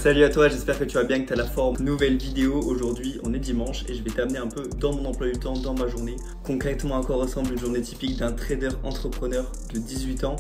Salut à toi, j'espère que tu vas bien, que tu as la forme. Nouvelle vidéo, aujourd'hui on est dimanche et je vais t'amener un peu dans mon emploi du temps, dans ma journée. Concrètement à quoi ressemble une journée typique d'un trader entrepreneur de 18 ans.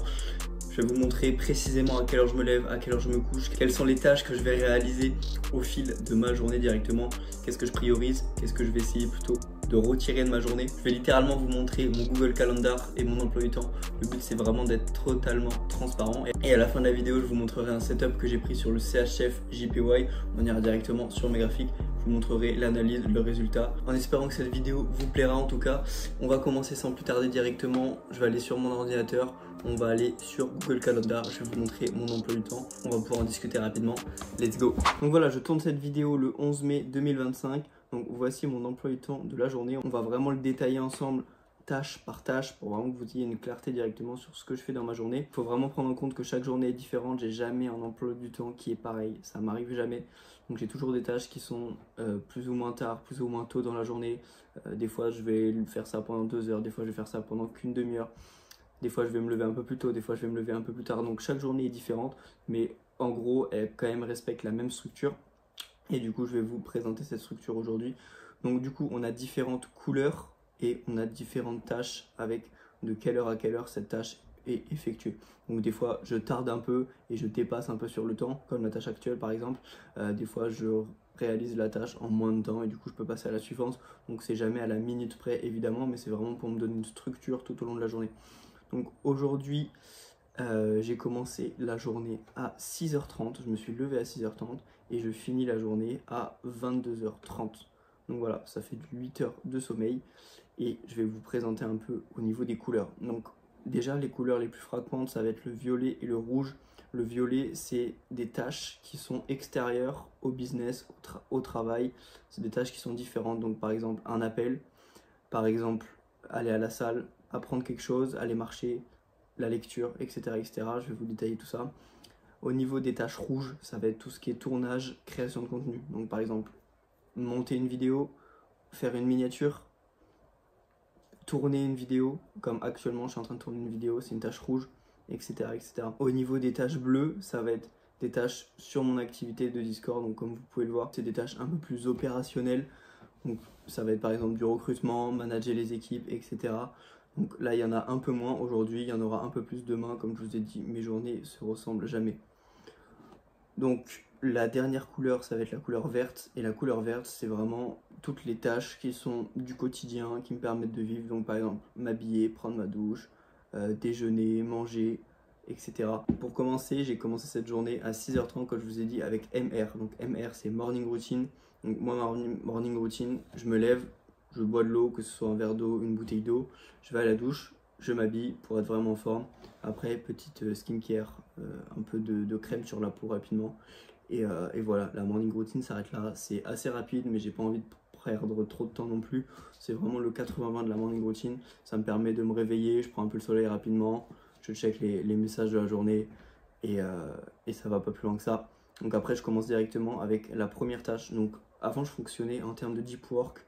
Je vais vous montrer précisément à quelle heure je me lève, à quelle heure je me couche, quelles sont les tâches que je vais réaliser au fil de ma journée directement, qu'est-ce que je priorise, qu'est-ce que je vais essayer plutôt de retirer de ma journée. Je vais littéralement vous montrer mon Google Calendar et mon emploi du temps. Le but c'est vraiment d'être totalement transparent et à la fin de la vidéo je vous montrerai un setup que j'ai pris sur le CHF JPY. On ira directement sur mes graphiques. Je vous montrerai l'analyse, le résultat. En espérant que cette vidéo vous plaira en tout cas. On va commencer sans plus tarder directement. Je vais aller sur mon ordinateur. On va aller sur Google Calendar. Je vais vous montrer mon emploi du temps. On va pouvoir en discuter rapidement. Let's go. Donc voilà, je tourne cette vidéo le 11 mai 2025. Donc voici mon emploi du temps de la journée. On va vraiment le détailler ensemble tâche par tâche pour vraiment que vous ayez une clarté directement sur ce que je fais dans ma journée. Il faut vraiment prendre en compte que chaque journée est différente. J'ai jamais un emploi du temps qui est pareil. Ça m'arrive jamais. Donc j'ai toujours des tâches qui sont plus ou moins tard, plus ou moins tôt dans la journée. Des fois je vais faire ça pendant 2 heures, des fois je vais faire ça pendant qu'une demi-heure. Des fois je vais me lever un peu plus tôt, des fois je vais me lever un peu plus tard. Donc chaque journée est différente, mais en gros elle quand même respecte la même structure. Et du coup je vais vous présenter cette structure aujourd'hui. Donc du coup on a différentes couleurs et on a différentes tâches avec de quelle heure à quelle heure cette tâche est effectuée. Donc des fois je tarde un peu et je dépasse un peu sur le temps, comme la tâche actuelle par exemple. Des fois je réalise la tâche en moins de temps et du coup je peux passer à la suivante. Donc c'est jamais à la minute près évidemment, mais c'est vraiment pour me donner une structure tout au long de la journée. Donc aujourd'hui j'ai commencé la journée à 6h30, je me suis levé à 6h30 et je finis la journée à 22h30. Donc voilà, ça fait 8 heures de sommeil et je vais vous présenter un peu au niveau des couleurs. Donc déjà les couleurs les plus frappantes, ça va être le violet et le rouge. Le violet, c'est des tâches qui sont extérieures au business, au travail. C'est des tâches qui sont différentes. Donc par exemple un appel, par exemple aller à la salle, apprendre quelque chose, aller marcher, la lecture, etc., etc. Je vais vous détailler tout ça. Au niveau des tâches rouges, ça va être tout ce qui est tournage, création de contenu. Donc par exemple, monter une vidéo, faire une miniature, tourner une vidéo, comme actuellement je suis en train de tourner une vidéo, c'est une tâche rouge, etc., etc. Au niveau des tâches bleues, ça va être des tâches sur mon activité de Discord. Donc comme vous pouvez le voir, c'est des tâches un peu plus opérationnelles. Donc ça va être par exemple du recrutement, manager les équipes, etc. Donc là il y en a un peu moins aujourd'hui, il y en aura un peu plus demain. Comme je vous ai dit, mes journées se ressemblent jamais. Donc la dernière couleur, ça va être la couleur verte. Et la couleur verte, c'est vraiment toutes les tâches qui sont du quotidien, qui me permettent de vivre. Donc par exemple, m'habiller, prendre ma douche, déjeuner, manger, etc. Pour commencer, j'ai commencé cette journée à 6h30, comme je vous ai dit, avec MR. Donc MR, c'est Morning Routine. Donc moi, ma morning routine, je me lève, je bois de l'eau, que ce soit un verre d'eau, une bouteille d'eau. Je vais à la douche, je m'habille pour être vraiment en forme. Après, petite skincare, un peu de crème sur la peau rapidement. Et voilà, la morning routine s'arrête là. C'est assez rapide, mais j'ai pas envie de perdre trop de temps non plus. C'est vraiment le 80-20 de la morning routine. Ça me permet de me réveiller, je prends un peu le soleil rapidement, je check les messages de la journée et ça va pas plus loin que ça. Donc après, je commence directement avec la première tâche. Donc avant, je fonctionnais en termes de deep work.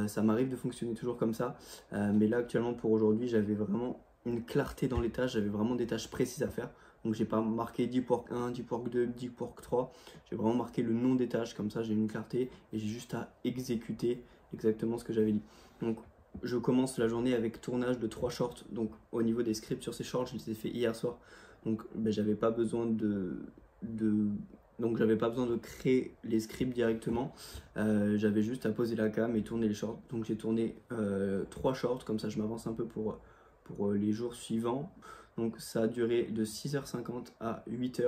Ça m'arrive de fonctionner toujours comme ça. Mais là, actuellement, pour aujourd'hui, j'avais vraiment une clarté dans les tâches. J'avais vraiment des tâches précises à faire. Donc j'ai pas marqué Deep Work 1, Deep Work 2, Deep Work 3. J'ai vraiment marqué le nom des tâches, comme ça j'ai une clarté et j'ai juste à exécuter exactement ce que j'avais dit. Donc je commence la journée avec tournage de 3 shorts. Donc au niveau des scripts sur ces shorts, je les ai fait hier soir. Donc j'avais pas besoin donc j'avais pas besoin de créer les scripts directement. J'avais juste à poser la cam et tourner les shorts. Donc j'ai tourné 3 shorts, comme ça je m'avance un peu pour les jours suivants. Donc ça a duré de 6h50 à 8h.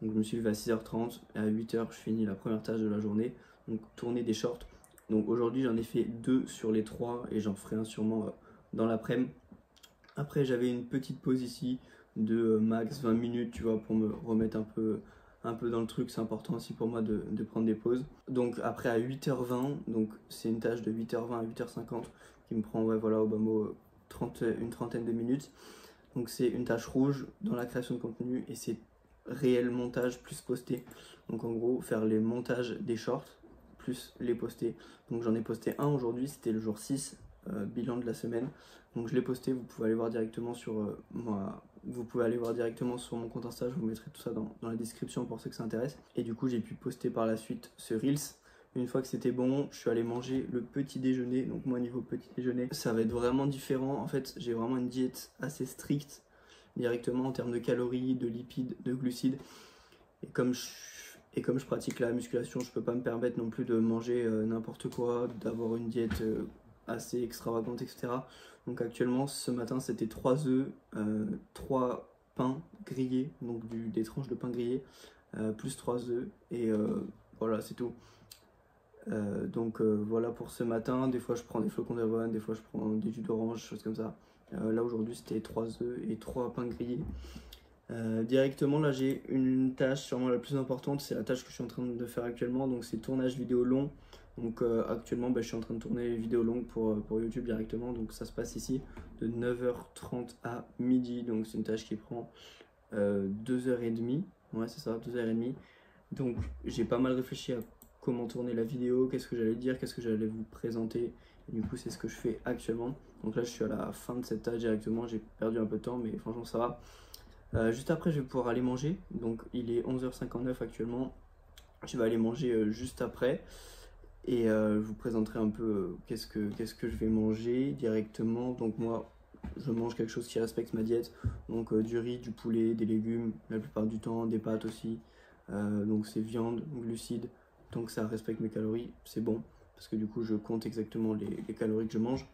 Donc je me suis levé à 6h30 et à 8h je finis la première tâche de la journée. Donc tourner des shorts. Donc aujourd'hui j'en ai fait 2 sur les 3 et j'en ferai un sûrement dans l'après-midi. Après j'avais une petite pause ici de max 20 minutes, tu vois, pour me remettre un peu dans le truc. C'est important aussi pour moi de prendre des pauses. Donc après à 8h20, donc c'est une tâche de 8h20 à 8h50 qui me prend, ouais, voilà, au bas mot une trentaine de minutes. Donc c'est une tâche rouge dans la création de contenu et c'est réel montage plus posté. Donc en gros faire les montages des shorts plus les poster. Donc j'en ai posté un aujourd'hui, c'était le jour 6, bilan de la semaine. Donc je l'ai posté, vous pouvez aller voir directement sur vous pouvez aller voir directement sur mon compte Insta, je vous mettrai tout ça dans la description pour ceux que ça intéresse. Et du coup j'ai pu poster par la suite ce Reels. Une fois que c'était bon, je suis allé manger le petit déjeuner. Donc moi niveau petit déjeuner, ça va être vraiment différent. En fait j'ai vraiment une diète assez stricte directement en termes de calories, de lipides, de glucides. Et comme je pratique la musculation, je peux pas me permettre non plus de manger n'importe quoi, d'avoir une diète assez extravagante, etc. Donc actuellement, ce matin, c'était 3 œufs, 3 pains grillés, donc des tranches de pain grillé, plus 3 œufs, et voilà, c'est tout. Voilà pour ce matin. Des fois, je prends des flocons d'avoine, des fois, je prends des jus d'orange, choses comme ça. Là, aujourd'hui, c'était 3 œufs et 3 pains grillés. Directement là j'ai une tâche sûrement la plus importante, c'est la tâche que je suis en train de faire actuellement, donc c'est tournage vidéo long. Donc actuellement je suis en train de tourner vidéo longue pour YouTube directement, donc ça se passe ici de 9h30 à midi, donc c'est une tâche qui prend 2h30, ouais c'est ça, 2h30. Donc j'ai pas mal réfléchi à comment tourner la vidéo, qu'est-ce que j'allais dire, qu'est-ce que j'allais vous présenter, et du coup c'est ce que je fais actuellement. Donc là je suis à la fin de cette tâche directement, j'ai perdu un peu de temps mais franchement ça va. Juste après je vais pouvoir aller manger, donc il est 11h59 actuellement, je vais aller manger juste après et je vous présenterai un peu qu'est-ce que je vais manger directement. Donc moi je mange quelque chose qui respecte ma diète, donc du riz, du poulet, des légumes la plupart du temps, des pâtes aussi, donc c'est viande, glucides, donc ça respecte mes calories, c'est bon parce que du coup je compte exactement les calories que je mange.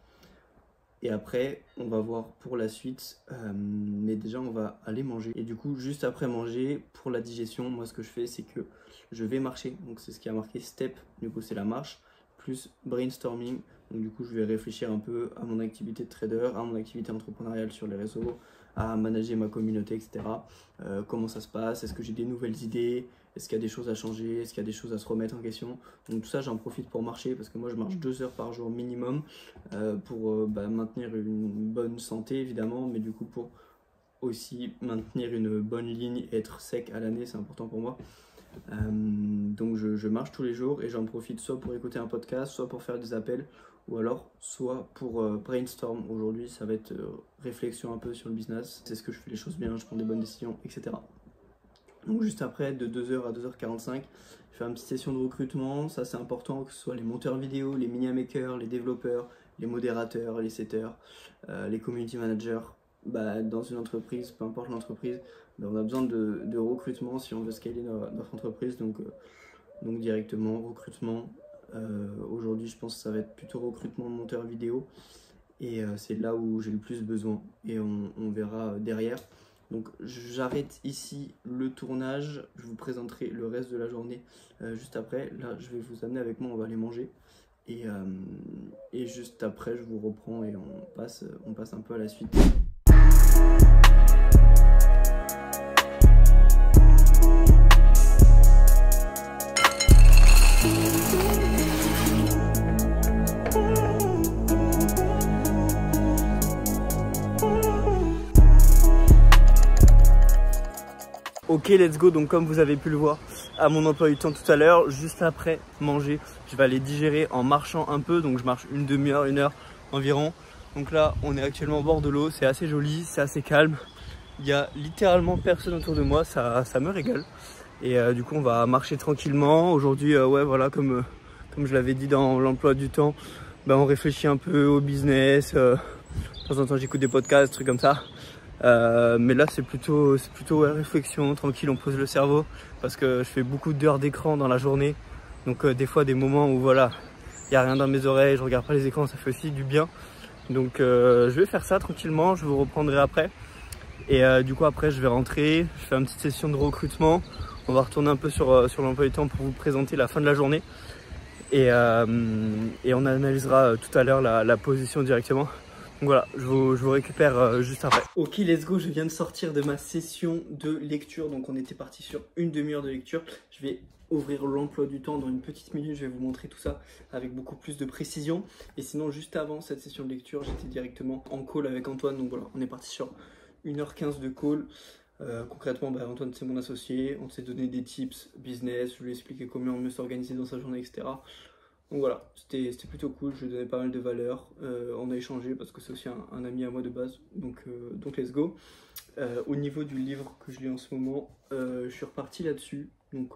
Et après, on va voir pour la suite, mais déjà on va aller manger. Et du coup, juste après manger, pour la digestion, moi ce que je fais, c'est que je vais marcher. Donc c'est ce qui a marqué STEP, du coup c'est la marche, plus brainstorming. Donc du coup, je vais réfléchir un peu à mon activité de trader, à mon activité entrepreneuriale sur les réseaux, à manager ma communauté, etc. Comment ça se passe, est-ce que j'ai des nouvelles idées, est-ce qu'il y a des choses à changer, est-ce qu'il y a des choses à se remettre en question. Donc tout ça, j'en profite pour marcher parce que moi je marche 2 heures par jour minimum pour maintenir une bonne santé évidemment, mais du coup pour aussi maintenir une bonne ligne et être sec à l'année, c'est important pour moi. Donc je marche tous les jours et j'en profite soit pour écouter un podcast, soit pour faire des appels, ou alors soit pour brainstorm. Aujourd'hui ça va être réflexion un peu sur le business, c'est ce que je fais les choses bien, je prends des bonnes décisions, etc. Donc juste après, de 2h à 2h45, je fais une petite session de recrutement. Ça c'est important, que ce soit les monteurs vidéo, les media makers, les développeurs, les modérateurs, les setters, les community managers. Dans une entreprise, peu importe l'entreprise, on a besoin de recrutement si on veut scaler notre entreprise. Donc directement recrutement. Aujourd'hui je pense que ça va être plutôt recrutement de monteurs vidéo. Et c'est là où j'ai le plus besoin. Et on verra derrière. Donc j'arrête ici le tournage, je vous présenterai le reste de la journée juste après. Là je vais vous amener avec moi, on va aller manger et juste après je vous reprends et on passe un peu à la suite. Ok, let's go. Donc comme vous avez pu le voir à mon emploi du temps tout à l'heure, juste après manger, je vais aller digérer en marchant un peu. Donc je marche une demi-heure, 1 heure environ. Donc là, on est actuellement au bord de l'eau. C'est assez joli, c'est assez calme. Il y a littéralement personne autour de moi. Ça me régale. Et du coup, on va marcher tranquillement. Aujourd'hui, ouais, voilà, comme je l'avais dit dans l'emploi du temps, on réfléchit un peu au business. De temps en temps, j'écoute des podcasts, trucs comme ça. Mais là c'est plutôt ouais, réflexion, tranquille, on pose le cerveau parce que je fais beaucoup d'heures d'écran dans la journée, donc des fois des moments où voilà, il n'y a rien dans mes oreilles, je regarde pas les écrans, ça fait aussi du bien. Donc je vais faire ça tranquillement, je vous reprendrai après. Et du coup après je vais rentrer, je fais une petite session de recrutement, on va retourner un peu sur l'emploi du temps pour vous présenter la fin de la journée. Et on analysera tout à l'heure la position directement. Donc voilà, je vous récupère juste après. Ok, let's go, je viens de sortir de ma session de lecture. Donc on était parti sur une demi-heure de lecture. Je vais ouvrir l'emploi du temps dans une petite minute. Je vais vous montrer tout ça avec beaucoup plus de précision. Et sinon, juste avant cette session de lecture, j'étais directement en call avec Antoine. Donc voilà, on est parti sur 1h15 de call. Concrètement, Antoine c'est mon associé. On s'est donné des tips business. Je lui ai expliqué comment mieux s'organiser dans sa journée, etc. Donc voilà, c'était plutôt cool, je lui donnais pas mal de valeur, on a échangé parce que c'est aussi un ami à moi de base, donc let's go. Au niveau du livre que je lis en ce moment, je suis reparti là-dessus, donc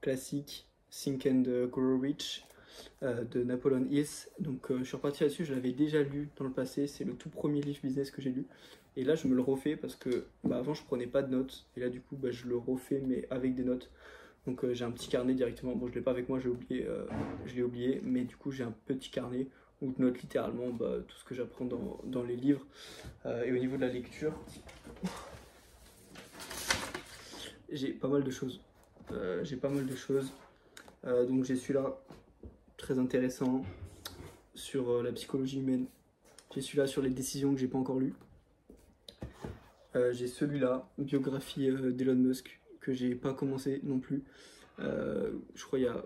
classique, Think and Grow Rich de Napoleon Hill. Donc je suis reparti là-dessus, je l'avais déjà lu dans le passé, c'est le tout premier livre business que j'ai lu. Et là je me le refais parce que avant je prenais pas de notes, et là du coup je le refais mais avec des notes. Donc j'ai un petit carnet directement, bon je l'ai pas avec moi, j'ai oublié, je l'ai oublié, mais du coup j'ai un petit carnet où je note littéralement tout ce que j'apprends dans les livres. Et au niveau de la lecture, j'ai pas mal de choses. Donc j'ai celui-là, très intéressant, sur la psychologie humaine. J'ai celui-là sur les décisions que j'ai pas encore lues. J'ai celui-là, biographie d'Elon Musk, que j'ai pas commencé non plus. Je crois il y a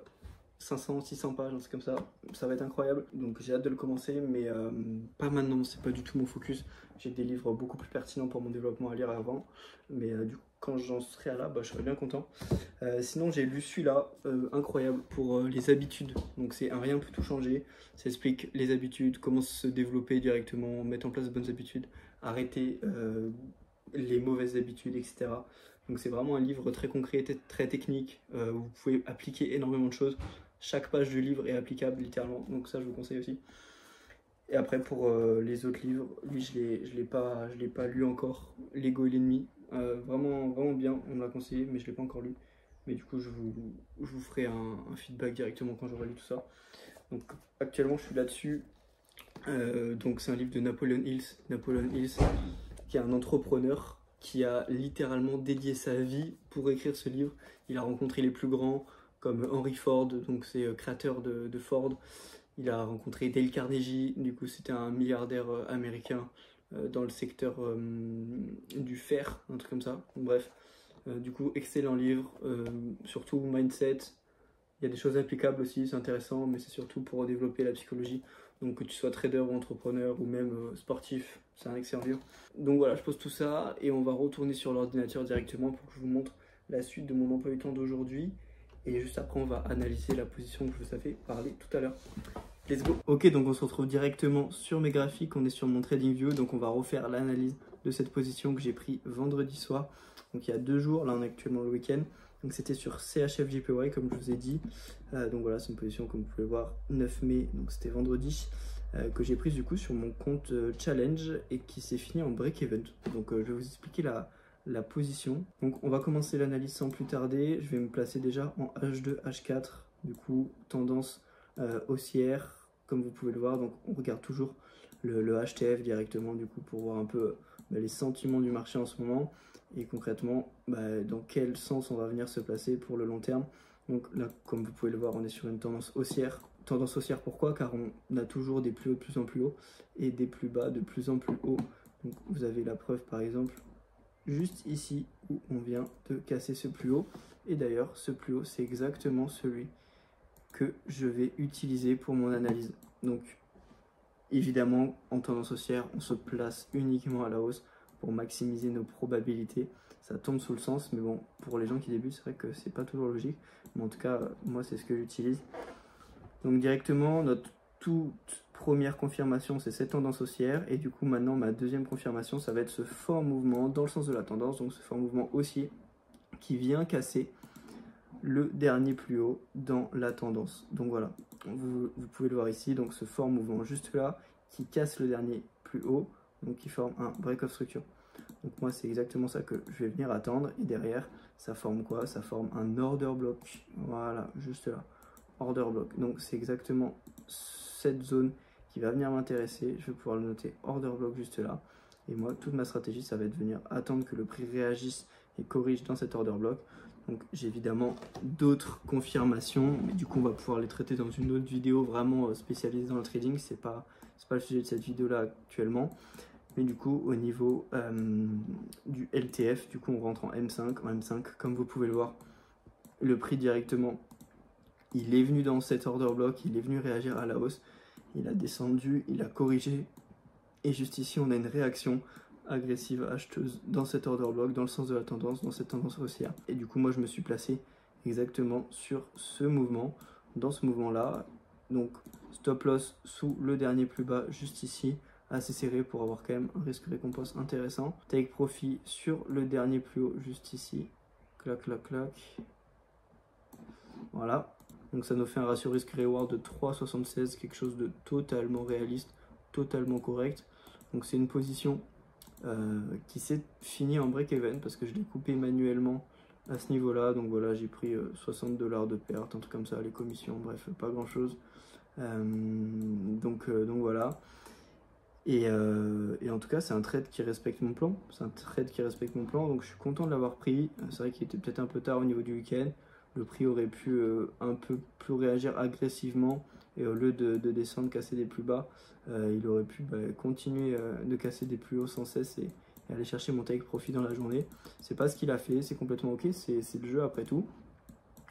500, 600 pages, c'est comme ça va être incroyable. Donc j'ai hâte de le commencer, mais pas maintenant, c'est pas du tout mon focus. J'ai des livres beaucoup plus pertinents pour mon développement à lire avant, mais du coup quand j'en serai là, je serai bien content. Sinon j'ai lu celui-là, incroyable, pour les habitudes. Donc c'est un rien peut tout changer, ça explique les habitudes, comment se développer directement, mettre en place de bonnes habitudes, arrêter les mauvaises habitudes, etc. Donc c'est vraiment un livre très concret, très technique, où vous pouvez appliquer énormément de choses. Chaque page du livre est applicable littéralement, donc ça je vous conseille aussi. Et après pour les autres livres, lui je l'ai pas lu encore, L'ego et l'ennemi, vraiment bien, on me l'a conseillé mais je l'ai pas encore lu. Mais du coup je vous ferai un feedback directement quand j'aurai lu tout ça. Donc actuellement je suis là-dessus. Donc c'est un livre de Napoleon Hill, qui est un entrepreneur qui a littéralement dédié sa vie pour écrire ce livre. Il a rencontré les plus grands comme Henry Ford, donc c'est créateur de Ford. Il a rencontré Dale Carnegie, du coup c'était un milliardaire américain dans le secteur du fer, un truc comme ça. Bref, du coup excellent livre, surtout mindset. Il y a des choses applicables aussi, c'est intéressant, mais c'est surtout pour développer la psychologie. Donc que tu sois trader ou entrepreneur ou même sportif, c'est un excellent livre. Donc voilà, je pose tout ça et on va retourner sur l'ordinateur directement pour que je vous montre la suite de mon emploi du temps d'aujourd'hui. Et juste après, on va analyser la position que je vous avais parlé tout à l'heure. Let's go. Ok, donc on se retrouve directement sur mes graphiques, on est sur mon TradingView, donc on va refaire l'analyse de cette position que j'ai pris vendredi soir. Donc il y a 2 jours, là on est actuellement le week-end. Donc c'était sur CHFJPY comme je vous ai dit. Donc voilà, c'est une position comme vous pouvez voir 9 mai, donc c'était vendredi, que j'ai prise du coup sur mon compte challenge et qui s'est fini en break-even. Donc je vais vous expliquer la position. Donc on va commencer l'analyse sans plus tarder. Je vais me placer déjà en H2, H4, du coup tendance haussière comme vous pouvez le voir. Donc on regarde toujours le HTF directement du coup pour voir un peu les sentiments du marché en ce moment et concrètement dans quel sens on va venir se placer pour le long terme. Donc là comme vous pouvez le voir, on est sur une tendance haussière. Tendance haussière pourquoi? Car on a toujours des plus hauts de plus en plus haut et des plus bas de plus en plus haut. Donc vous avez la preuve par exemple juste ici où on vient de casser ce plus haut. Et d'ailleurs ce plus haut c'est exactement celui que je vais utiliser pour mon analyse. Donc évidemment en tendance haussière on se place uniquement à la hausse pour maximiser nos probabilités. Ça tombe sous le sens, mais bon, pour les gens qui débutent, c'est vrai que c'est pas toujours logique. Mais en tout cas, moi, c'est ce que j'utilise. Donc directement, notre toute première confirmation, c'est cette tendance haussière. Et du coup, maintenant, ma deuxième confirmation, ça va être ce fort mouvement dans le sens de la tendance. Donc ce fort mouvement haussier qui vient casser le dernier plus haut dans la tendance. Donc voilà, vous pouvez le voir ici. Donc ce fort mouvement juste là, qui casse le dernier plus haut. Donc qui forme un break of structure. Donc moi c'est exactement ça que je vais venir attendre. Et derrière ça forme quoi? Ça forme un order block. Voilà, juste là. Order block. Donc c'est exactement cette zone qui va venir m'intéresser. Je vais pouvoir le noter order block juste là. Et moi toute ma stratégie ça va être de venir attendre que le prix réagisse et corrige dans cet order block. Donc j'ai évidemment d'autres confirmations. Mais du coup on va pouvoir les traiter dans une autre vidéo vraiment spécialisée dans le trading. C'est pas le sujet de cette vidéo là actuellement. Mais du coup, au niveau du LTF, du coup, on rentre en M5. En M5, comme vous pouvez le voir, le prix directement, il est venu dans cet order block, il est venu réagir à la hausse. Il a descendu, il a corrigé. Et juste ici, on a une réaction agressive acheteuse dans cet order block, dans le sens de la tendance, dans cette tendance haussière. Et du coup, moi, je me suis placé exactement sur ce mouvement. dans ce mouvement là. Donc stop loss sous le dernier plus bas juste ici, assez serré pour avoir quand même un risque récompense intéressant. Take profit sur le dernier plus haut juste ici, clac clac clac, voilà. Donc ça nous fait un ratio risque reward de 3,76, quelque chose de totalement réaliste, totalement correct. Donc c'est une position qui s'est finie en break even parce que je l'ai coupé manuellement à ce niveau là. Donc voilà, j'ai pris 60 $ de perte, un truc comme ça, les commissions, bref, pas grand chose. Donc voilà. Et en tout cas, c'est un trade qui respecte mon plan. Donc je suis content de l'avoir pris. C'est vrai qu'il était peut-être un peu tard au niveau du week-end. Le prix aurait pu un peu plus réagir agressivement. Et au lieu de descendre, casser des plus bas, il aurait pu continuer de casser des plus hauts sans cesse et aller chercher mon take profit dans la journée. C'est pas ce qu'il a fait, c'est complètement ok, c'est le jeu après tout.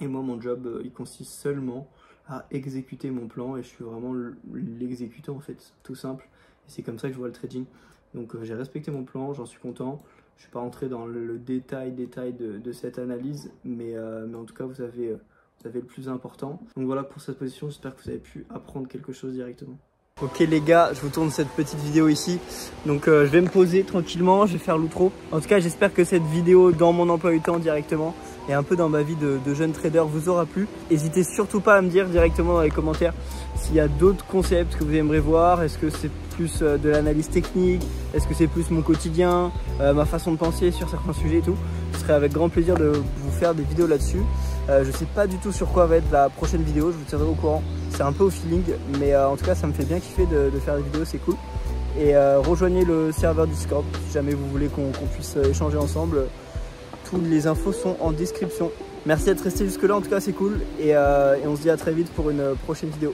Et moi, mon job, il consiste seulement à exécuter mon plan et je suis vraiment l'exécutant en fait, tout simple. Et c'est comme ça que je vois le trading. Donc j'ai respecté mon plan, j'en suis content. Je ne suis pas rentré dans le détail de cette analyse, mais en tout cas vous avez le plus important. Donc voilà pour cette position, j'espère que vous avez pu apprendre quelque chose directement. Ok les gars, je vous tourne cette petite vidéo ici. Donc je vais me poser tranquillement, je vais faire l'outro. En tout cas j'espère que cette vidéo dans mon emploi du temps directement et un peu dans ma vie de jeune trader vous aura plu. N'hésitez surtout pas à me dire directement dans les commentaires s'il y a d'autres concepts que vous aimeriez voir. Est-ce que c'est plus de l'analyse technique? Est-ce que c'est plus mon quotidien, ma façon de penser sur certains sujets et tout? Ce serait avec grand plaisir de vous faire des vidéos là-dessus. Je sais pas du tout sur quoi va être la prochaine vidéo, je vous tiendrai au courant. C'est un peu au feeling, mais en tout cas ça me fait bien kiffer de faire des vidéos, c'est cool. Et rejoignez le serveur Discord si jamais vous voulez qu'on puisse échanger ensemble. Toutes les infos sont en description. Merci d'être resté jusque là, en tout cas c'est cool. Et on se dit à très vite pour une prochaine vidéo.